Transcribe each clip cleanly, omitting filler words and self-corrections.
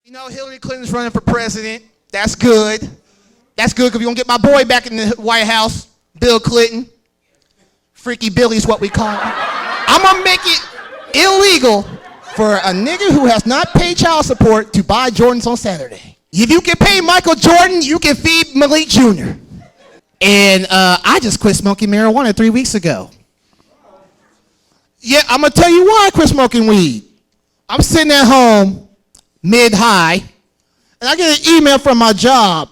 You know, Hillary Clinton's running for president. That's good. That's good because we're going to get my boy back in the White House, Bill Clinton. Freaky Billy's what we call him. I'm going to make it illegal for a nigga who has not paid child support to buy Jordans on Saturday. If you can pay Michael Jordan, you can feed Malik Jr. And I just quit smoking marijuana 3 weeks ago. Yeah, I'm going to tell you why I quit smoking weed. I'm sitting at home, mid-high, and I get an email from my job.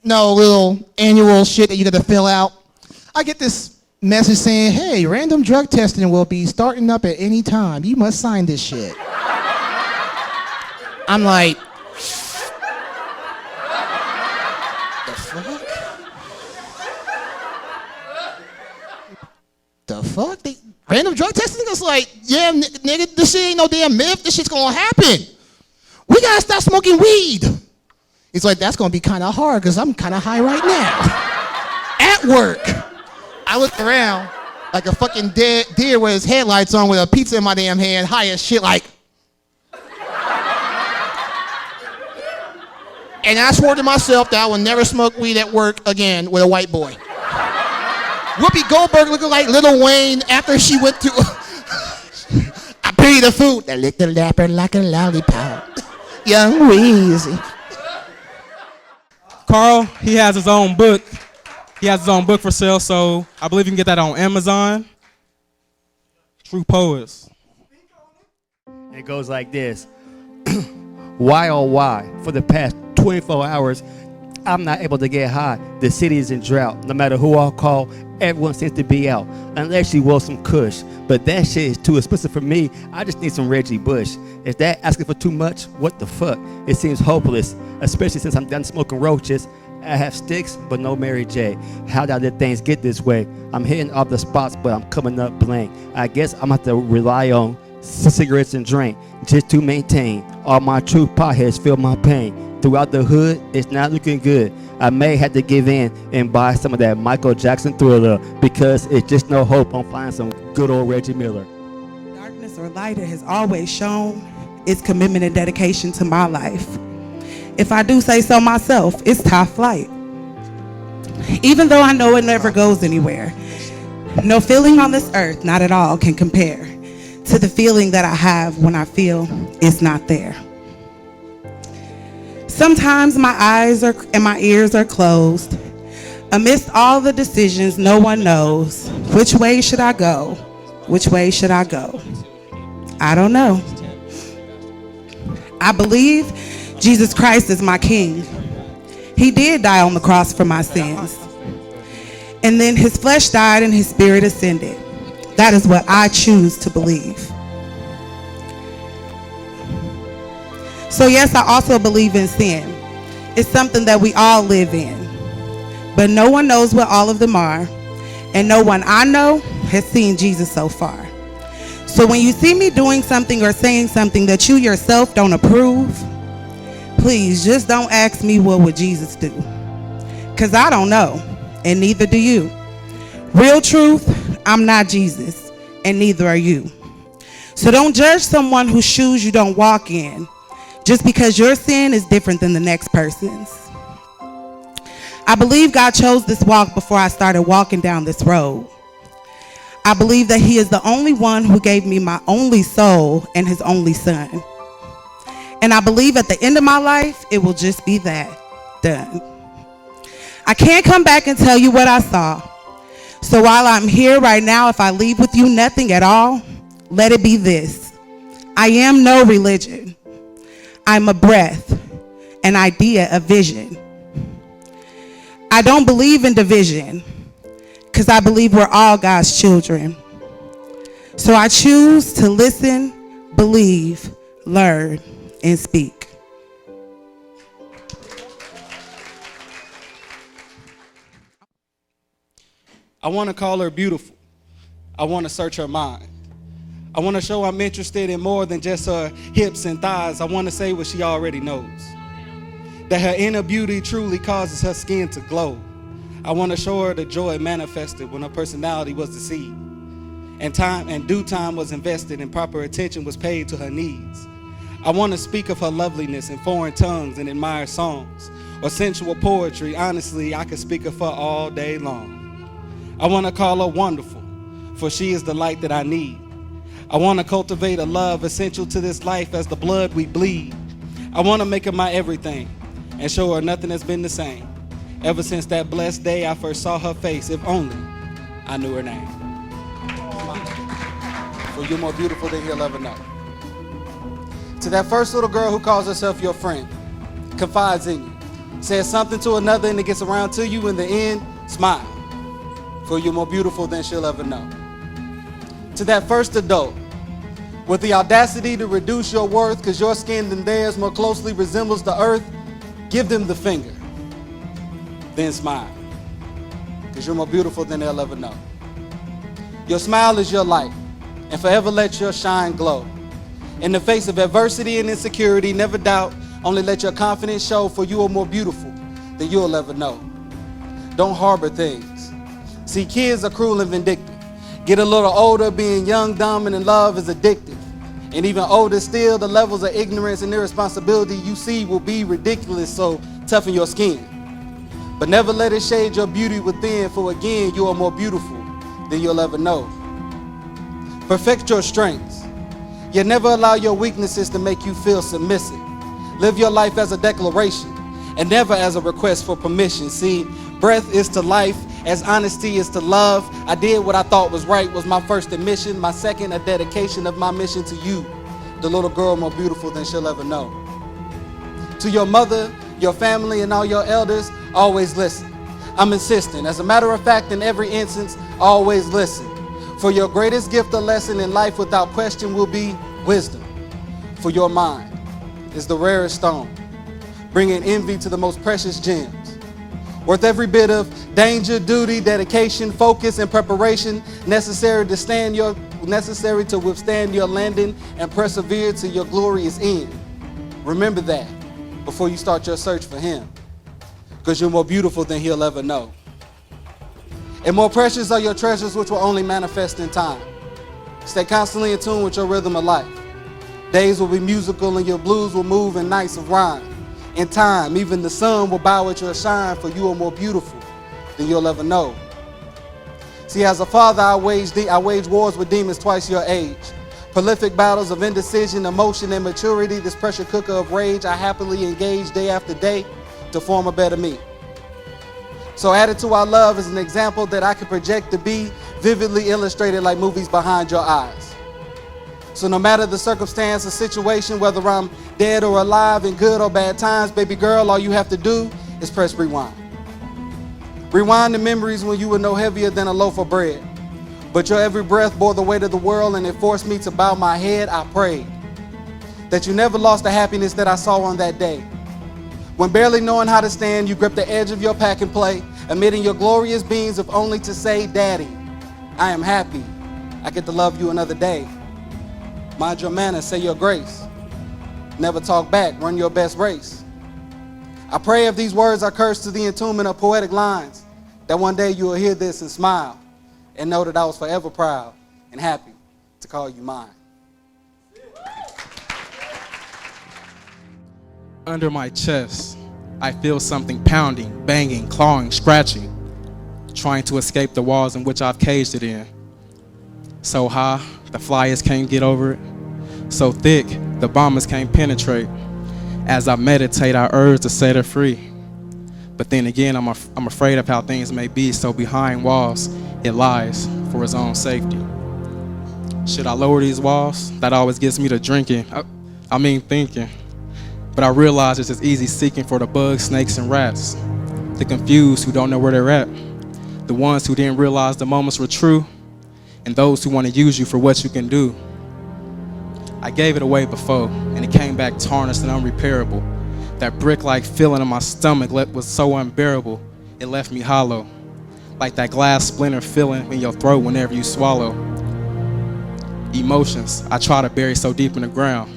No little annual shit that you got to fill out. I get this message saying, hey, random drug testing will be starting up at any time. You must sign this shit. I'm like, the fuck? The fuck? Random drug testing? It's like, yeah, nigga, this shit ain't no damn myth. This shit's gonna happen. We gotta stop smoking weed. He's like, that's gonna be kind of hard because I'm kind of high right now. At work. I looked around like a fucking dead deer with his headlights on with a pizza in my damn hand, high as shit like. And I swore to myself that I would never smoke weed at work again with a white boy. Whoopi Goldberg looking like Lil Wayne after she went to. I pity the food that licked the leopard like a lollipop. Young Weezy. Carl, he has his own book. He has his own book for sale, so I believe you can get that on Amazon. True Poets. It goes like this. Why, oh why, for the past 24 hours, I'm not able to get high. The city is in drought. No matter who I call, everyone seems to be out. Unless you want some kush. But that shit is too expensive for me. I just need some Reggie Bush. Is that asking for too much? What the fuck? It seems hopeless. Especially since I'm done smoking roaches. I have sticks, but no Mary J. How did things get this way? I'm hitting off the spots, but I'm coming up blank. I guess I'm going to have to rely on cigarettes and drink just to maintain. All my true potheads feel my pain. Throughout the hood, it's not looking good. I may have to give in and buy some of that Michael Jackson Thriller because it's just no hope on finding some good old Reggie Miller. Darkness or light, it has always shown its commitment and dedication to my life. If I do say so myself, it's top flight. Even though I know it never goes anywhere, no feeling on this earth, not at all, can compare to the feeling that I have when I feel it's not there. Sometimes my eyes and my ears are closed. Amidst all the decisions, no one knows. Which way should I go? Which way should I go? I don't know. I believe Jesus Christ is my King. He did die on the cross for my sins. And then his flesh died and his spirit ascended. That is what I choose to believe. So yes, I also believe in sin. It's something that we all live in. But no one knows what all of them are. And no one I know has seen Jesus so far. So when you see me doing something or saying something that you yourself don't approve, please just don't ask me what would Jesus do. Because I don't know, and neither do you. Real truth, I'm not Jesus, and neither are you. So don't judge someone whose shoes you don't walk in, just because your sin is different than the next person's. I believe God chose this walk before I started walking down this road. I believe that he is the only one who gave me my only soul and his only son. And I believe at the end of my life, it will just be that, done. I can't come back and tell you what I saw. So while I'm here right now, if I leave with you nothing at all, let it be this. I am no religion. I'm a breath, an idea, a vision. I don't believe in division because I believe we're all God's children. So I choose to listen, believe, learn, and speak. I want to call her beautiful. I want to search her mind. I want to show I'm interested in more than just her hips and thighs. I want to say what she already knows. That her inner beauty truly causes her skin to glow. I want to show her the joy manifested when her personality was deceived. And due time was invested and proper attention was paid to her needs. I want to speak of her loveliness in foreign tongues and admire songs or sensual poetry. Honestly, I could speak of her all day long. I want to call her wonderful, for she is the light that I need. I want to cultivate a love essential to this life as the blood we bleed. I want to make her my everything and show her nothing has been the same ever since that blessed day I first saw her face. If only I knew her name. For you're more beautiful than he'll ever know. To that first little girl who calls herself your friend, confides in you, says something to another and it gets around to you, in the end, smile. For you're more beautiful than she'll ever know. To that first adult, with the audacity to reduce your worth because your skin than theirs more closely resembles the earth, give them the finger, then smile, because you're more beautiful than they'll ever know. Your smile is your light, and forever let your shine glow. In the face of adversity and insecurity, never doubt, only let your confidence show, for you are more beautiful than you'll ever know. Don't harbor things. See, kids are cruel and vindictive. Get a little older, being young, dumb, and in love is addictive. And even older still, the levels of ignorance and irresponsibility you see will be ridiculous, so toughen your skin. But never let it shade your beauty within, for again, you are more beautiful than you'll ever know. Perfect your strengths, yet never allow your weaknesses to make you feel submissive. Live your life as a declaration and never as a request for permission. See, breath is to life as honesty is to love. I did what I thought was right was my first admission. My second, a dedication of my mission to you, the little girl more beautiful than she'll ever know. To your mother, your family, and all your elders, always listen. I'm insisting. As a matter of fact, in every instance, always listen. For your greatest gift or lesson in life without question will be wisdom. For your mind is the rarest stone, bringing envy to the most precious gems. Worth every bit of danger, duty, dedication, focus, and preparation necessary to withstand your landing and persevere till your glorious end. Remember that before you start your search for him, because you're more beautiful than he'll ever know. And more precious are your treasures, which will only manifest in time. Stay constantly in tune with your rhythm of life. Days will be musical and your blues will move in nights of rhyme. In time, even the sun will bow at your shine, for you are more beautiful than you'll ever know. See, as a father, I wage wars with demons twice your age. Prolific battles of indecision, emotion, and maturity. This pressure cooker of rage I happily engage day after day to form a better me. So added to our love is an example that I can project to be vividly illustrated like movies behind your eyes. So no matter the circumstance or situation, whether I'm dead or alive, in good or bad times, baby girl, all you have to do is press rewind. Rewind the memories when you were no heavier than a loaf of bread. But your every breath bore the weight of the world and it forced me to bow my head. I prayed that you never lost the happiness that I saw on that day. When barely knowing how to stand, you gripped the edge of your pack and play, emitting your glorious beams of only to say, Daddy, I am happy. I get to love you another day. Mind your manners, say your grace. Never talk back, run your best race. I pray if these words are cursed to the entombment of poetic lines, that one day you will hear this and smile and know that I was forever proud and happy to call you mine. Under my chest, I feel something pounding, banging, clawing, scratching, trying to escape the walls in which I've caged it in. So high, the flyers can't get over it. So thick, the bombers can't penetrate. As I meditate, I urge to set it free. But then again, I'm afraid of how things may be, so behind walls, it lies for its own safety. Should I lower these walls? That always gets me to drinking, thinking. But I realize it's as easy seeking for the bugs, snakes, and rats. The confused who don't know where they're at. The ones who didn't realize the moments were true. And those who want to use you for what you can do. I gave it away before, and it came back tarnished and unrepairable. That brick-like feeling in my stomach was so unbearable, it left me hollow. Like that glass splinter feeling in your throat whenever you swallow. Emotions I try to bury so deep in the ground.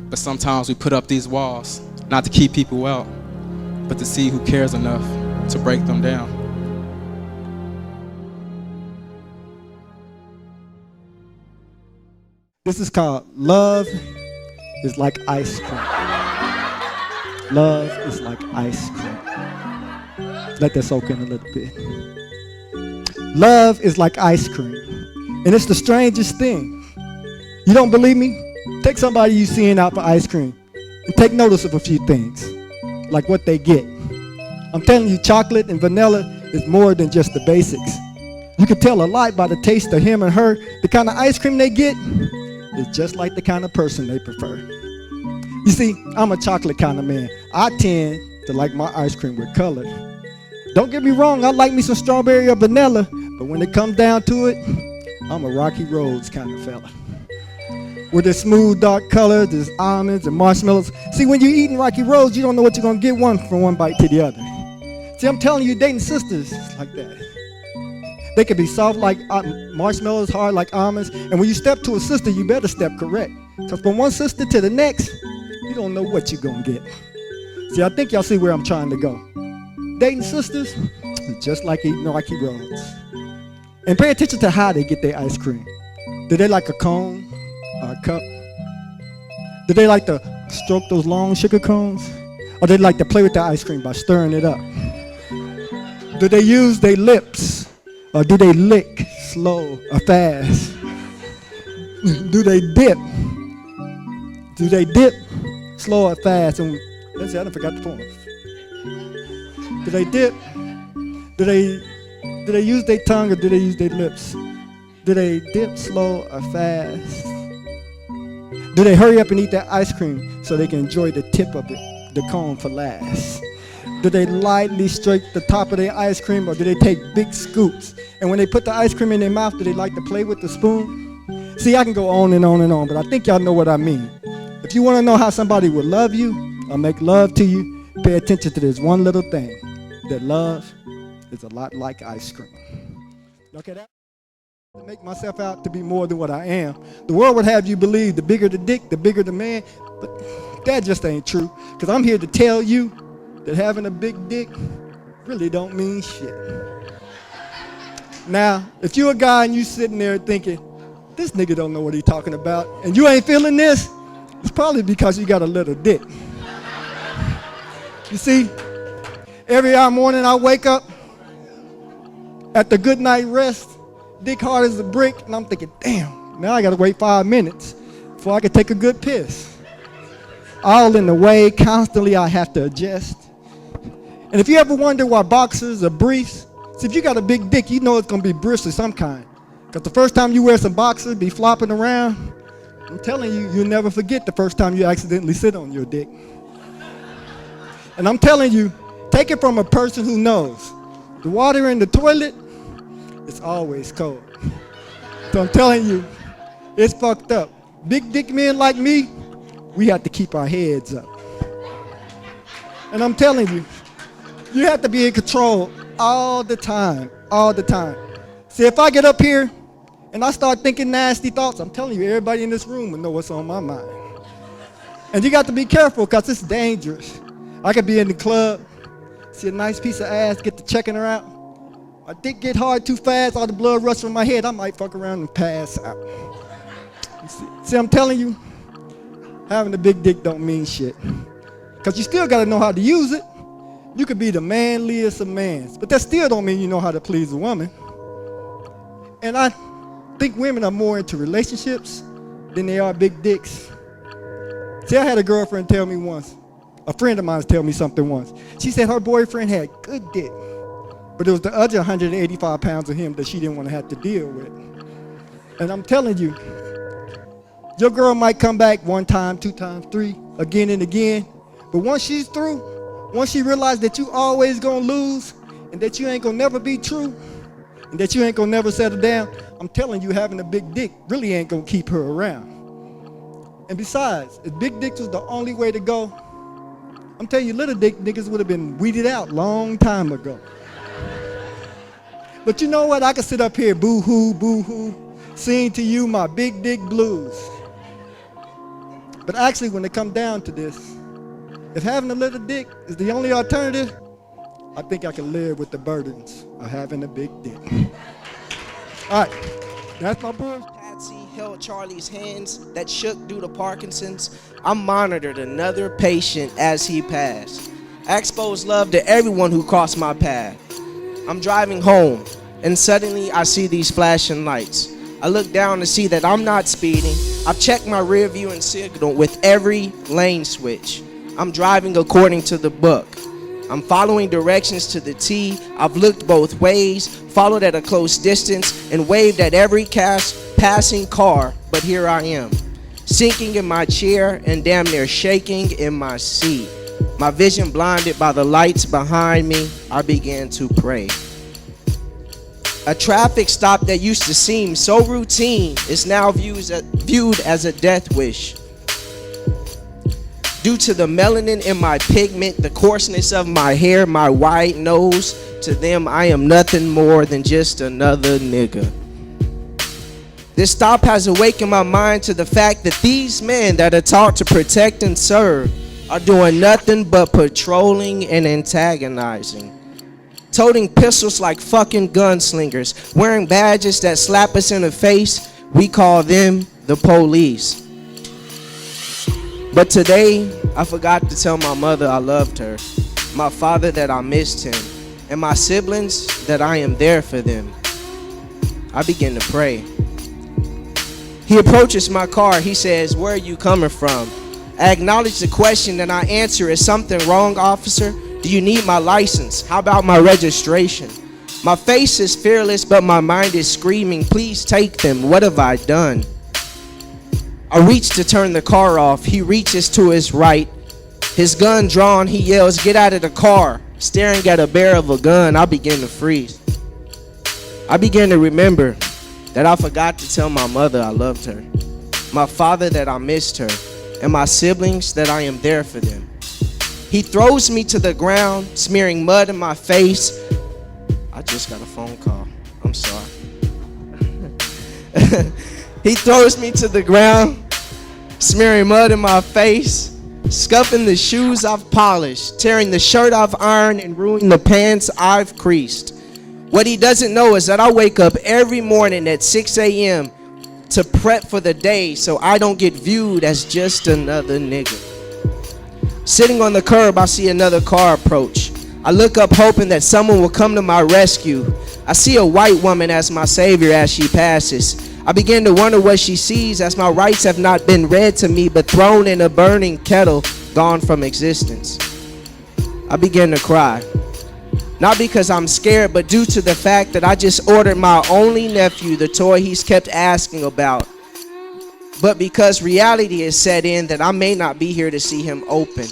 But sometimes we put up these walls, not to keep people out, but to see who cares enough to break them down. This is called Love is like ice cream. Love is like ice cream. Let that soak in a little bit. Love is like ice cream. And it's the strangest thing. You don't believe me? Take somebody you seeing out for ice cream and take notice of a few things, like what they get. I'm telling you, chocolate and vanilla is more than just the basics. You can tell a lot by the taste of him and her. The kind of ice cream they get is just like the kind of person they prefer. You see, I'm a chocolate kind of man. I tend to like my ice cream with color. Don't get me wrong, I like me some strawberry or vanilla, but when it comes down to it, I'm a Rocky Roads kind of fella. With the smooth dark color, there's almonds and marshmallows. See, when you're eating Rocky Roads, you don't know what you're gonna get from one bite to the other. See, I'm telling you, dating sisters like that. They can be soft like marshmallows, hard like almonds, and when you step to a sister, you better step correct. Because from one sister to the next, you don't know what you're gonna get. See, I think y'all see where I'm trying to go. Dating sisters, just like eating Rocky Roads. And pay attention to how they get their ice cream. Do they like a cone or a cup? Do they like to stroke those long sugar cones? Or do they like to play with the ice cream by stirring it up? Do they use their lips? Or do they lick slow or fast? Do they dip? Do they dip slow or fast? And let's see, I done forgot the poem. Do they dip? Do they use their tongue or do they use their lips? Do they dip slow or fast? Do they hurry up and eat that ice cream so they can enjoy the tip of it, the cone for last? Do they lightly stroke the top of their ice cream or do they take big scoops? And when they put the ice cream in their mouth, do they like to play with the spoon? See, I can go on and on and on, but I think y'all know what I mean. If you want to know how somebody will love you or make love to you, pay attention to this one little thing, that love is a lot like ice cream. Okay, that to make myself out to be more than what I am. The world would have you believe the bigger the dick, the bigger the man, but that just ain't true. Because I'm here to tell you that having a big dick really don't mean shit. Now, if you're a guy and you sitting there thinking, this nigga don't know what he's talking about, and you ain't feeling this, it's probably because you got a little dick. You see, every morning I wake up at the good night rest, dick hard as a brick, and I'm thinking, damn, now I gotta wait 5 minutes before I can take a good piss. All in the way, constantly I have to adjust. And if you ever wonder why boxers or briefs, see, if you got a big dick, you know it's gonna be briefs of some kind. Because the first time you wear some boxers, be flopping around, I'm telling you, you'll never forget the first time you accidentally sit on your dick. And I'm telling you, take it from a person who knows. The water in the toilet, it's always cold. So I'm telling you, it's fucked up. Big dick men like me, we have to keep our heads up. And I'm telling you, you have to be in control all the time, all the time. See, if I get up here and I start thinking nasty thoughts, I'm telling you, everybody in this room will know what's on my mind. And you got to be careful because it's dangerous. I could be in the club, see a nice piece of ass, get to checking her out. My dick get hard too fast, all the blood rush from my head, I might fuck around and pass out. See, I'm telling you, having a big dick don't mean shit. Because you still got to know how to use it. You could be the manliest of mans, but that still don't mean you know how to please a woman. And I think women are more into relationships than they are big dicks. See, I had a girlfriend tell me once, a friend of mine tell me something once. She said her boyfriend had good dick, but it was the other 185 pounds of him that she didn't want to have to deal with. And I'm telling you, your girl might come back 1 time, 2 times, 3, again and again, but once she's through, once she realized that you always gonna lose and that you ain't gonna never be true and that you ain't gonna never settle down, I'm telling you, having a big dick really ain't gonna keep her around. And besides, if big dicks was the only way to go, I'm telling you, little dick niggas would have been weeded out long time ago. But you know what? I can sit up here boo-hoo, sing to you my big dick blues. But actually, when it comes down to this, if having a little dick is the only alternative, I think I can live with the burdens of having a big dick. All right, that's my bullshit. Patsy. held Charlie's hands that shook due to Parkinson's, I monitored another patient as he passed. I exposed love to everyone who crossed my path. I'm driving home, and suddenly I see these flashing lights. I look down to see that I'm not speeding. I've checked my rear view and signal with every lane switch. I'm driving according to the book. I'm following directions to the T. I've looked both ways, followed at a close distance, and waved at every passing car, but here I am, sinking in my chair and damn near shaking in my seat. My vision blinded by the lights behind me, I began to pray. A traffic stop that used to seem so routine is now viewed as a death wish. Due to the melanin in my pigment, the coarseness of my hair, my white nose, to them I am nothing more than just another nigga. This stop has awakened my mind to the fact that these men that are taught to protect and serve are doing nothing but patrolling and antagonizing. Toting pistols like fucking gunslingers, wearing badges that slap us in the face, we call them the police. But today, I forgot to tell my mother I loved her, my father that I missed him, and my siblings that I am there for them. I begin to pray. He approaches my car. He says, "Where are you coming from?" I acknowledge the question and I answer, "Is something wrong, officer? Do you need my license? How about my registration?" My face is fearless, but my mind is screaming, "Please take them. What have I done?" I reach to turn the car off. He reaches to his right. His gun drawn, he yells, "Get out of the car." Staring at a barrel of a gun, I begin to freeze. I begin to remember that I forgot to tell my mother I loved her, my father that I missed her, and my siblings that I am there for them. He throws me to the ground, smearing mud in my face. I just got a phone call. I'm sorry. He throws me to the ground, smearing mud in my face, scuffing the shoes I've polished, tearing the shirt I've ironed, and ruining the pants I've creased. What he doesn't know is that I wake up every morning at 6 a.m. to prep for the day so I don't get viewed as just another nigga. Sitting on the curb, I see another car approach. I look up hoping that someone will come to my rescue. I see a white woman as my savior as she passes. I begin to wonder what she sees, as my rights have not been read to me but thrown in a burning kettle, gone from existence. I begin to cry. Not because I'm scared, but due to the fact that I just ordered my only nephew the toy he's kept asking about. But because reality is set in that I may not be here to see him open.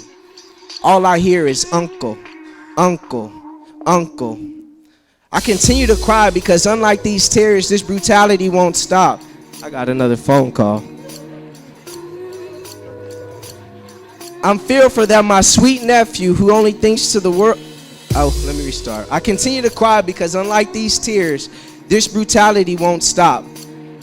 All I hear is uncle, uncle, uncle. I continue to cry because unlike these tears, this brutality won't stop. I got another phone call. I'm fearful that my sweet nephew, who only thinks to the world... Oh, let me restart. I continue to cry because unlike these tears, this brutality won't stop.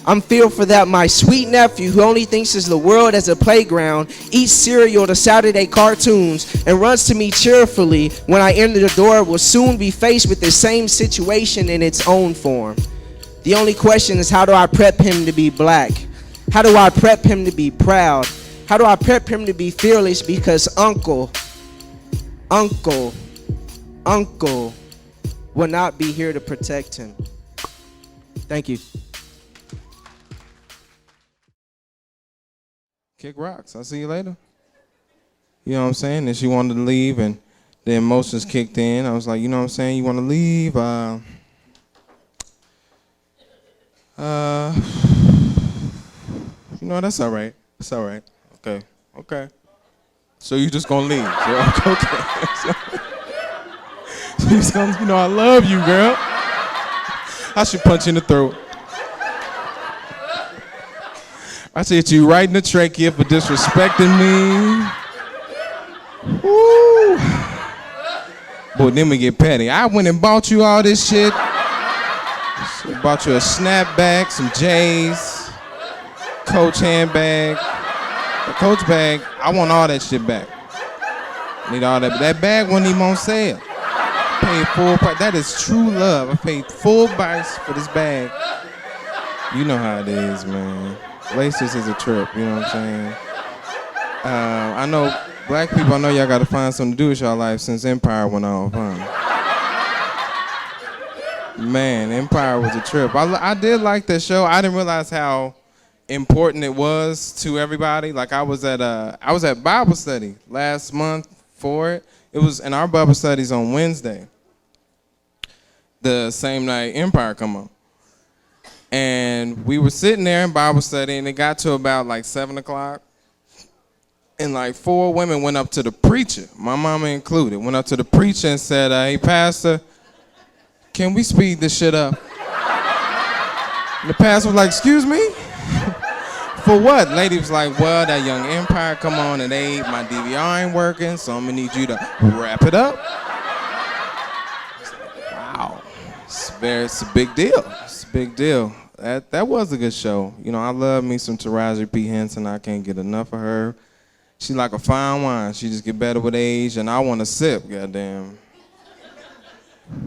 I'm fearful that my sweet nephew, who only thinks of the world as a playground, eats cereal to Saturday cartoons, and runs to me cheerfully when I enter the door, will soon be faced with the same situation in its own form. The only question is, how do I prep him to be black? How do I prep him to be proud? How do I prep him to be fearless? Because uncle will not be here to protect him. Thank you. Kick rocks. I'll see you later. You know what I'm saying? And she wanted to leave, and the emotions kicked in. I was like, you know what I'm saying? You want to leave? You know, that's all right. That's all right. Okay. Okay. So you just gonna leave? So, okay. So he's gonna, you know, I love you, girl. I should punch you in the throat. I said you right in the trachea for disrespecting me. Woo. Boy, then we get petty. I went and bought you all this shit. Bought you a snapback, some J's, Coach handbag, a Coach bag. I want all that shit back. Need all that. But that bag wasn't even on sale. Paid full price. That is true love. I paid full price for this bag. You know how it is, man. Laces is a trip, you know what I'm saying? I know black people, I know y'all gotta find something to do with y'all life since Empire went off, huh? Man, Empire was a trip. I did like that show. I didn't realize how important it was to everybody. Like I was at Bible study last month for it. It was, and our Bible study's on Wednesday, the same night Empire come on. And we were sitting there in Bible study, and it got to about like 7 o'clock. And like 4 women went up to the preacher, my mama included, went up to the preacher and said, hey, pastor, can we speed this shit up? And the pastor was like, excuse me? For what? Lady was like, well, that young Empire come on at 8, my DVR ain't working, so I'm gonna need you to wrap it up. It's like, wow, it's a big deal. It's a big deal. That was a good show. You know, I love me some Taraji P. Henson. I can't get enough of her. She like a fine wine. She just get better with age, and I want to sip, goddamn.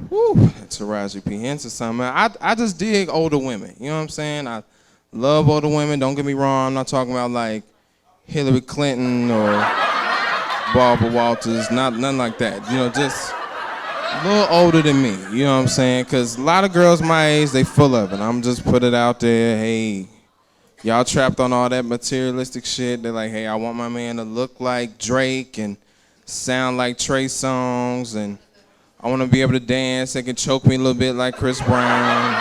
Woo, Taraji P. Henson, something. I just dig older women. You know what I'm saying? I love older women. Don't get me wrong. I'm not talking about like Hillary Clinton or Barbara Walters. Nothing like that. You know, just a little older than me. You know what I'm saying? Because a lot of girls my age, they full of it. I'm just put it out there. Hey, y'all trapped on all that materialistic shit. They're like, hey, I want my man to look like Drake and sound like Trey Songz, and I want to be able to dance. They can choke me a little bit like Chris Brown.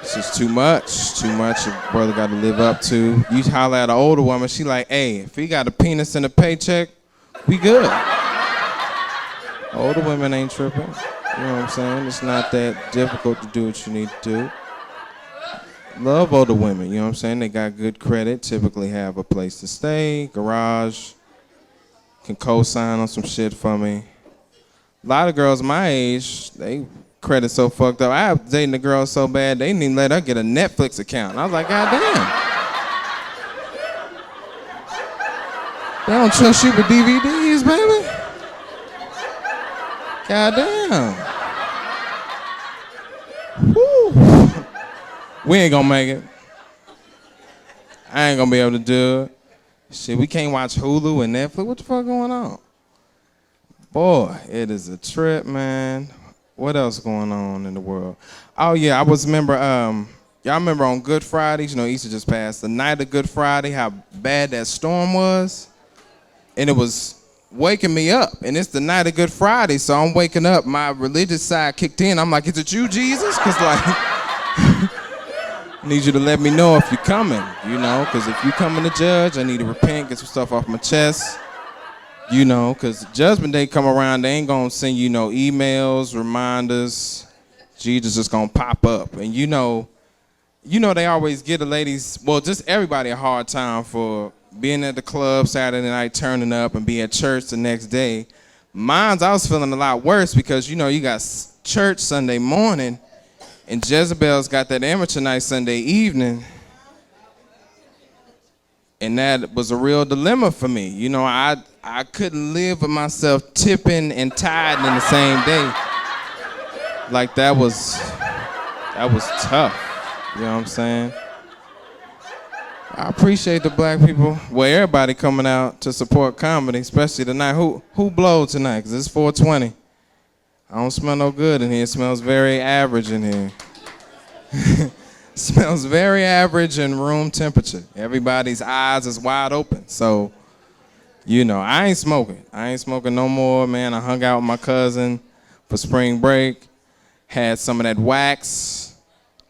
It's just too much a brother got to live up to. You holler at an older woman, she like, hey, if he got a penis and a paycheck, we good. Older women ain't tripping. You know what I'm saying? It's not that difficult to do what you need to do. Love older women, you know what I'm saying? They got good credit, typically have a place to stay, garage, can co-sign on some shit for me. A lot of girls my age, they credit so fucked up. I was dating a girl so bad, they didn't even let her get a Netflix account. And I was like, God damn. They don't trust you with DVDs, baby. God damn. Woo. We ain't gonna make it. I ain't gonna be able to do it. Shit, we can't watch Hulu and Netflix. What the fuck going on? Boy, it is a trip, man. What else going on in the world? Oh yeah, y'all remember on Good Fridays, you know, Easter just passed, the night of Good Friday, how bad that storm was? And it was waking me up. And it's the night of Good Friday, so I'm waking up, my religious side kicked in. I'm like, is it you, Jesus? Cause like, I need you to let me know if you're coming, you know, because if you're coming to judge, I need to repent, get some stuff off my chest. You know, because Judgment Day come around, they ain't going to send you no emails, reminders. Jesus is going to pop up. And you know they always give the ladies, well, just everybody a hard time for being at the club Saturday night, turning up, and be at church the next day. I was feeling a lot worse because, you know, you got church Sunday morning, and Jezebel's got that amateur night Sunday evening. And that was a real dilemma for me. You know, I couldn't live with myself tipping and tithing in the same day. Like that was tough. You know what I'm saying? I appreciate the black people. Well, everybody coming out to support comedy, especially tonight. Who blowed tonight? Because it's 420. I don't smell no good in here. It smells very average in here. Smells very average and room temperature. Everybody's eyes is wide open. So, you know, I ain't smoking. I ain't smoking no more, man. I hung out with my cousin for spring break. Had some of that wax.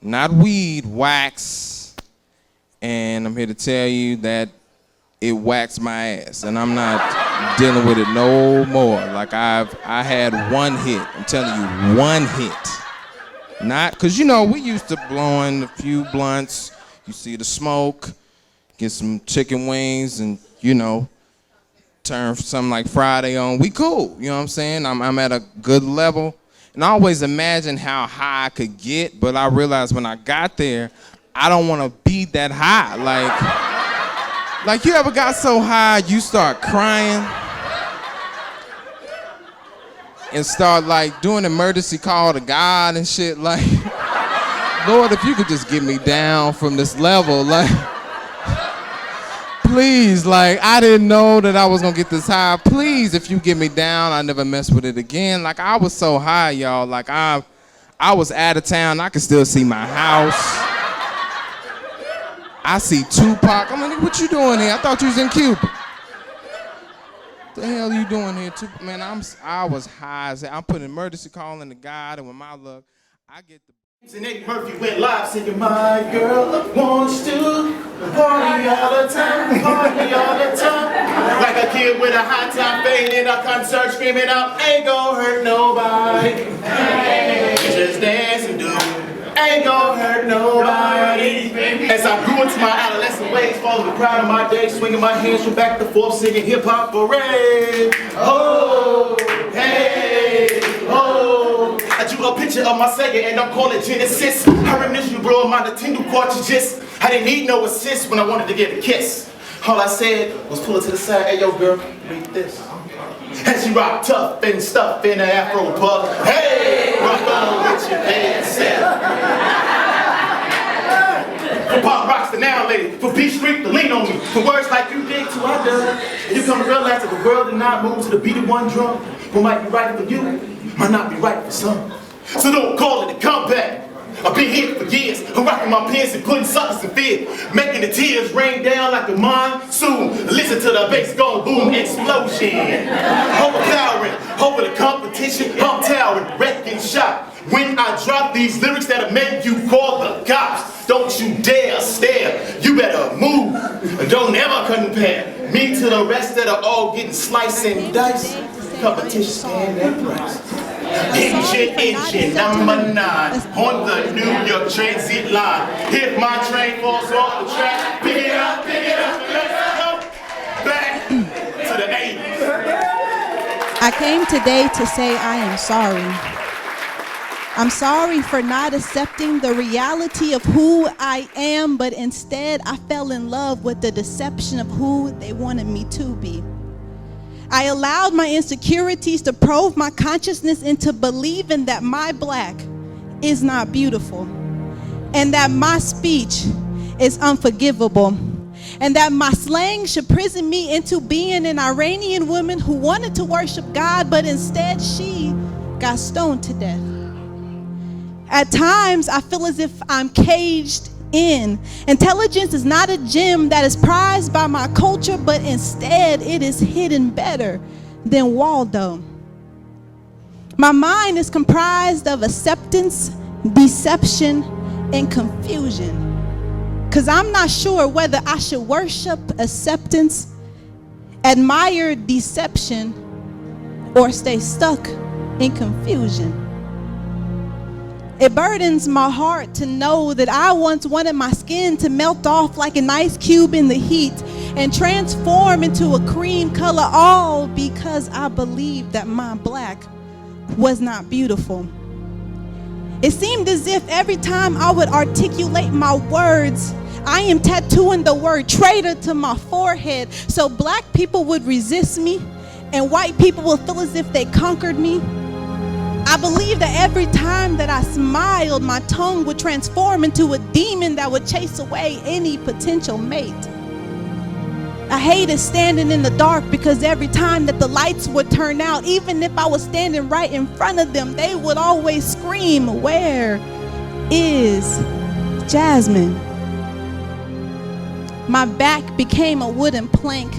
Not weed, wax. And I'm here to tell you that it waxed my ass. And I'm not dealing with it no more. Like I had one hit. I'm telling you, one hit. Not, because, you know, we used to blowing a few blunts. You see the smoke, get some chicken wings, and, you know, turn something like Friday on. We cool, you know what I'm saying? I'm at a good level. And I always imagined how high I could get, but I realized when I got there, I don't want to be that high. Like you ever got so high you start crying? And start like doing emergency call to God and shit, like Lord, if you could just get me down from this level, like, please, like, I didn't know that I was gonna get this high. Please, if you get me down, I never mess with it again. Like, I was so high, y'all. Like, I was out of town. I could still see my house. I see Tupac. I'm like, what you doing here? I thought you was in Cuba. What the hell you doing here, Tupac? Man, I was high as hell. I'm putting emergency call into God, and with my luck, I get the. And Eddie Murphy went live singing, my girl wants to party all the time, party all the time. Like a kid with a high top fade in a concert screaming out, ain't gonna hurt nobody. Hey, just dance and do it. Ain't gonna hurt nobody. As I grew into my adolescent ways, following the crowd of my day, swinging my hands from back to forth, singing hip hop parade. Oh, hey, oh. I drew a picture of my Sega and don't call it Genesis. I reminisce you, bro, of my Nintendo cartridges. I didn't need no assist when I wanted to get a kiss. All I said was pull her to the side, hey yo girl, read this. And she rocked tough and stuff in an afro puff. Hey, rock on with your pants For pop rocks the now lady, for B Street to lean on me, for words like you dig to I done. You come to realize that the world did not move to the beat of one drum. What might be right for you, might not be right for some. So don't call it a comeback. I've been here for years, I'm rocking my pants and putting suckers in fear, making the tears rain down like a monsoon. Listen to the bass go boom, explosion. Overpowering, over the competition, I'm towering, wrecking shop. When I drop these lyrics that'll make you call the cops, don't you dare stare, you better move, don't ever compare me to the rest that are all getting sliced and diced. Competition stand that price. Engine number 9 on the New York Transit line. If my train falls off the track, pick it up, and let's go back to the 80s. I came today to say I am sorry. I'm sorry for not accepting the reality of who I am, but instead I fell in love with the deception of who they wanted me to be. I allowed my insecurities to probe my consciousness into believing that my black is not beautiful, and that my speech is unforgivable, and that my slang should prison me into being an Iranian woman who wanted to worship God, but instead she got stoned to death. At times, I feel as if I'm caged in. Intelligence is not a gem that is prized by my culture, but instead it is hidden better than Waldo. My mind is comprised of acceptance, deception, and confusion. Because I'm not sure whether I should worship acceptance, admire deception, or stay stuck in confusion. It burdens my heart to know that I once wanted my skin to melt off like an ice cube in the heat and transform into a cream color, all because I believed that my black was not beautiful. It seemed as if every time I would articulate my words, I am tattooing the word traitor to my forehead so black people would resist me and white people would feel as if they conquered me. I believe that every time that I smiled, my tongue would transform into a demon that would chase away any potential mate. I hated standing in the dark because every time that the lights would turn out, even if I was standing right in front of them, they would always scream, "Where is Jasmine?" My back became a wooden plank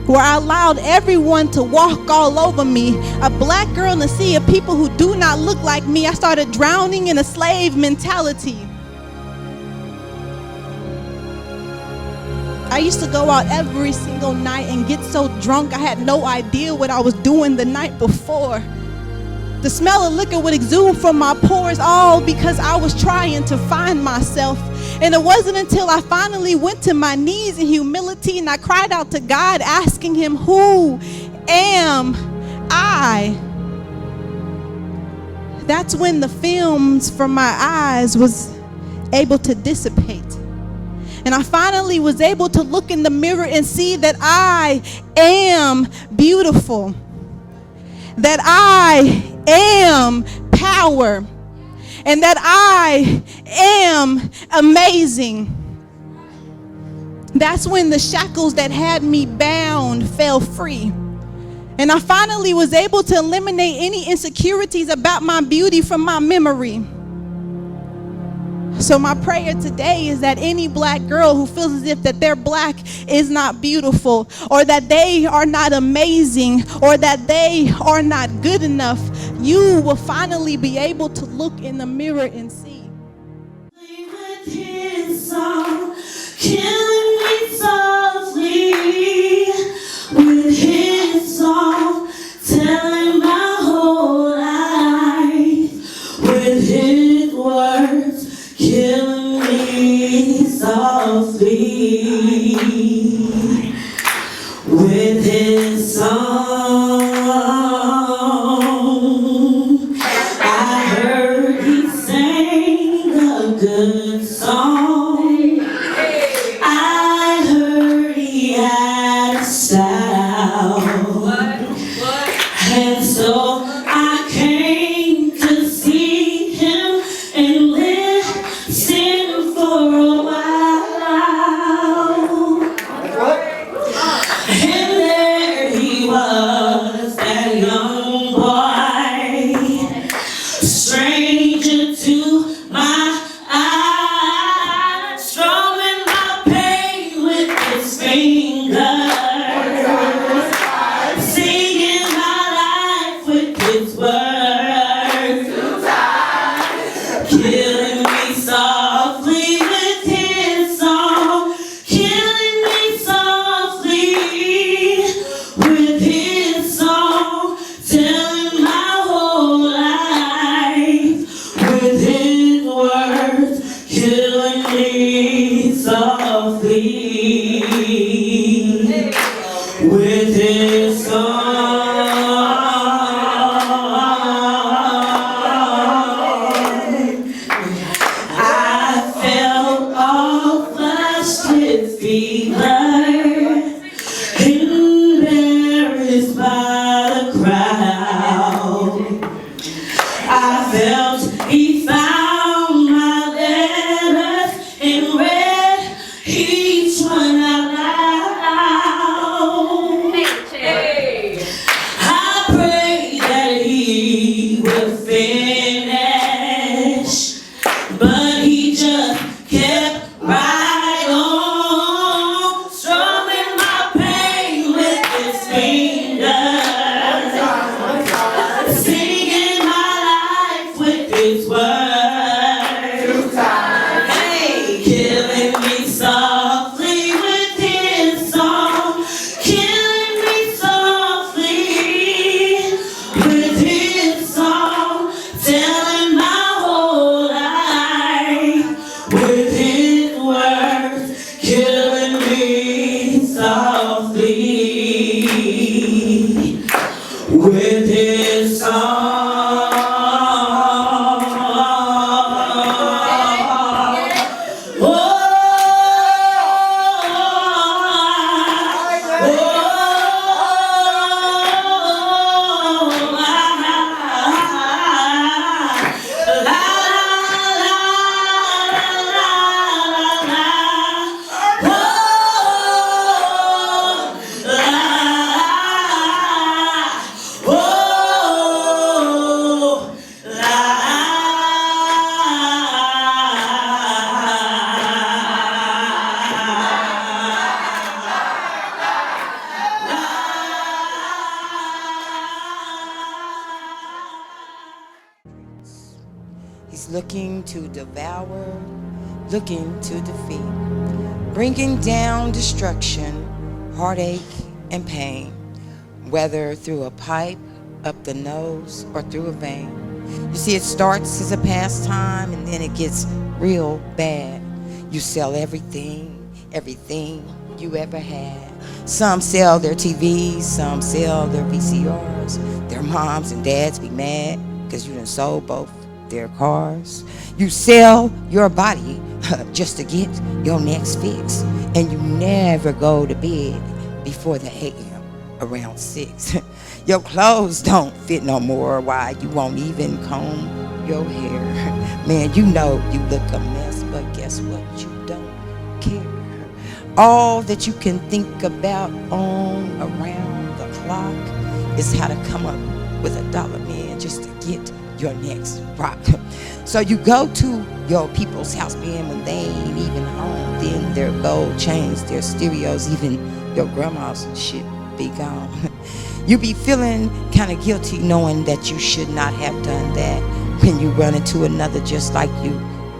where I allowed everyone to walk all over me. A black girl in a sea of people who do not look like me. I started drowning in a slave mentality. I used to go out every single night and get so drunk I had no idea what I was doing the night before. The smell of liquor would exude from my pores, all because I was trying to find myself. And it wasn't until I finally went to my knees in humility and I cried out to God, asking him, who am I? That's when the films from my eyes was able to dissipate. And I finally was able to look in the mirror and see that I am beautiful, that I am power, and that I am amazing. That's when the shackles that had me bound fell free. And I finally was able to eliminate any insecurities about my beauty from my memory. So my prayer today is that any black girl who feels as if that their black is not beautiful, or that they are not amazing, or that they are not good enough, you will finally be able to look in the mirror and see. With his song, killing me softly. With his song, telling my whole life. With his words, killing me softly. With his song, I heard he sang a good song. I heard he had a style. And so I came to see him and listen for a while. And there he was, that young boy, stranger to my eyes, strumming my pain with his fingers, singing my life with his words, killing me softly with his song, killing me softly with his song, telling my whole life with his words, killing me softly with his song. I felt all flushed with fever, embarrassed by the crowd. I felt he found my letters and read each one out loud. I prayed that he would finish, but he just kept right on, strumming my pain with his fingers, singing my life with his words, hey, killing me softly with his song, killing me softly with his song, telling my whole life with his words, killing me softly with his song. He's looking to devour, looking to defeat, bringing down destruction, heartache, and pain, whether through a pipe, up the nose, or through a vein. You see, it starts as a pastime, and then it gets real bad. You sell everything you ever had. Some sell their TVs, some sell their VCRs. Their moms and dads be mad because you done sold both their cars. You sell your body just to get your next fix, and you never go to bed before the AM around 6. Your clothes don't fit no more. Why? You won't even comb your hair. Man, you know you look a mess, but guess what? You don't care. All that you can think about on around the clock is how to come up with $1, man, just to get your next rock. So you go to your people's house, man, when they ain't even home. Then their gold chains, their stereos, even your grandma's shit be gone. You be feeling kind of guilty knowing that you should not have done that when you run into another just like you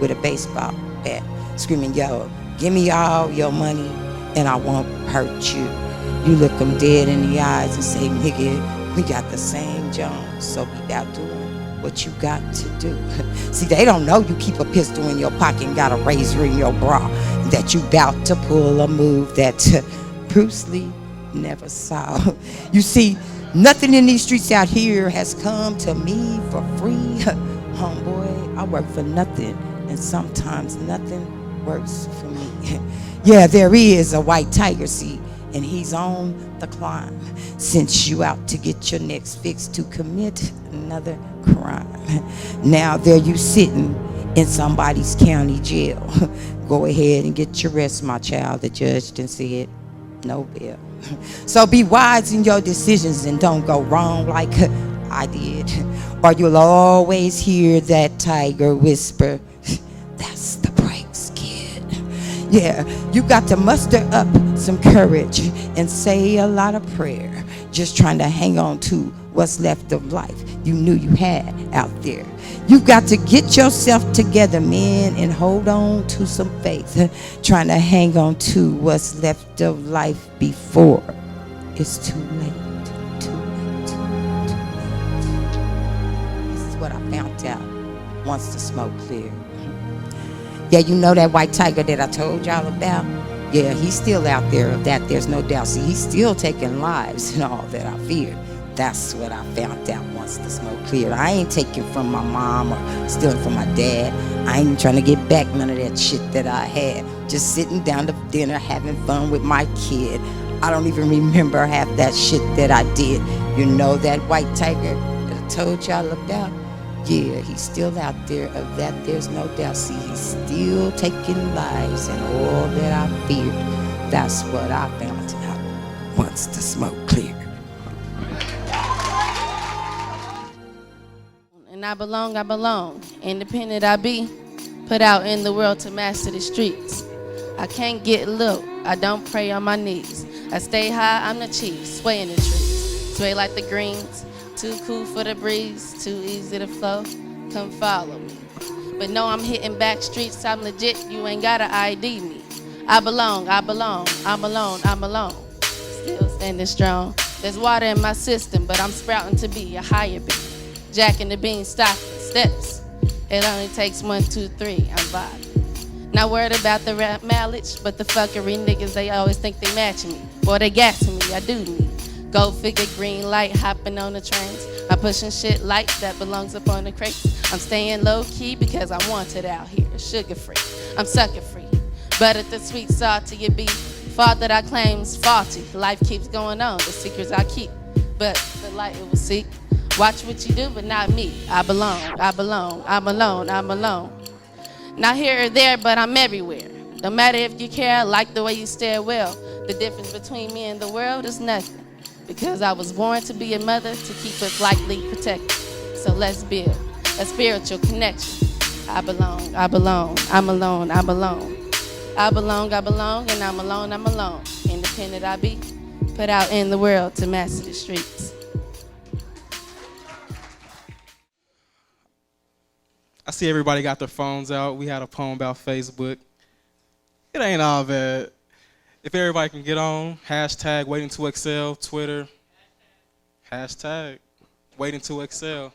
with a baseball bat, screaming, yo, give me all your money and I won't hurt you. You look them dead in the eyes and say, nigga, we got the same Jones, so be out doing what you got to do. See, they don't know you keep a pistol in your pocket and got a razor in your bra, that you bout to pull a move that Bruce Lee never saw. You see, nothing in these streets out here has come to me for free. Homeboy, I work for nothing, and sometimes nothing works for me. Yeah, there is a white tiger, see, and he's on the climb. Since you out to get your next fix to commit another crime. Now there you sitting in somebody's county jail. Go ahead and get your rest, my child. The judge done said no bail. So be wise in your decisions and don't go wrong like I did, or you'll always hear that tiger whisper, that's the breaks, kid. Yeah, you got to muster up some courage and say a lot of prayer, just trying to hang on to what's left of life you knew you had out there. You've got to get yourself together, man, and hold on to some faith, trying to hang on to what's left of life before it's too late, too late, too late. This is what I found out once the smoke cleared. Yeah, you know that white tiger that I told y'all about? Yeah, he's still out there, of that there's no doubt. See, he's still taking lives and all that I feared. That's what I found out once the smoke cleared. I ain't taking from my mom or stealing from my dad. I ain't trying to get back none of that shit that I had. Just sitting down to dinner, having fun with my kid. I don't even remember half that shit that I did. You know that white tiger that I told y'all about? Yeah, he's still out there, of that there's no doubt. See, he's still taking lives and all that I feared. That's what I found out once the smoke cleared. And I belong, independent I be, put out in the world to master the streets. I can't get low, I don't pray on my knees. I stay high, I'm the chief, swaying the trees. Sway like the greens, too cool for the breeze, too easy to flow, come follow me. But no, I'm hitting back streets, I'm legit, you ain't gotta ID me. I belong, still standing strong. There's water in my system, but I'm sprouting to be a higher being. Jack and the beanstalk steps. It only takes 1, 2, 3. I'm vibing. Not worried about the rap mileage, but the fuckery niggas, they always think they matching me. Boy, they gassing me, I do me. Gold figure, green light, hopping on the trains. I'm pushing shit light that belongs up on the crates. I'm staying low key because I want it out here. Sugar free, I'm sucker free. Butter the sweet salt to your beef. Fault that I claim's faulty. Life keeps going on, the secrets I keep. But the light it will seek. Watch what you do, but not me. I belong. Not here or there, but I'm everywhere. No matter if you care, I like the way you stare well. The difference between me and the world is nothing. Because I was born to be a mother to keep us lightly protected. So let's build a spiritual connection. I belong, I'm alone. I belong, and I'm alone. Independent I be, put out in the world to master the streets. I see everybody got their phones out. We had a poem about Facebook. It ain't all bad. If everybody can get on, hashtag waiting to excel, Twitter, hashtag waiting to excel.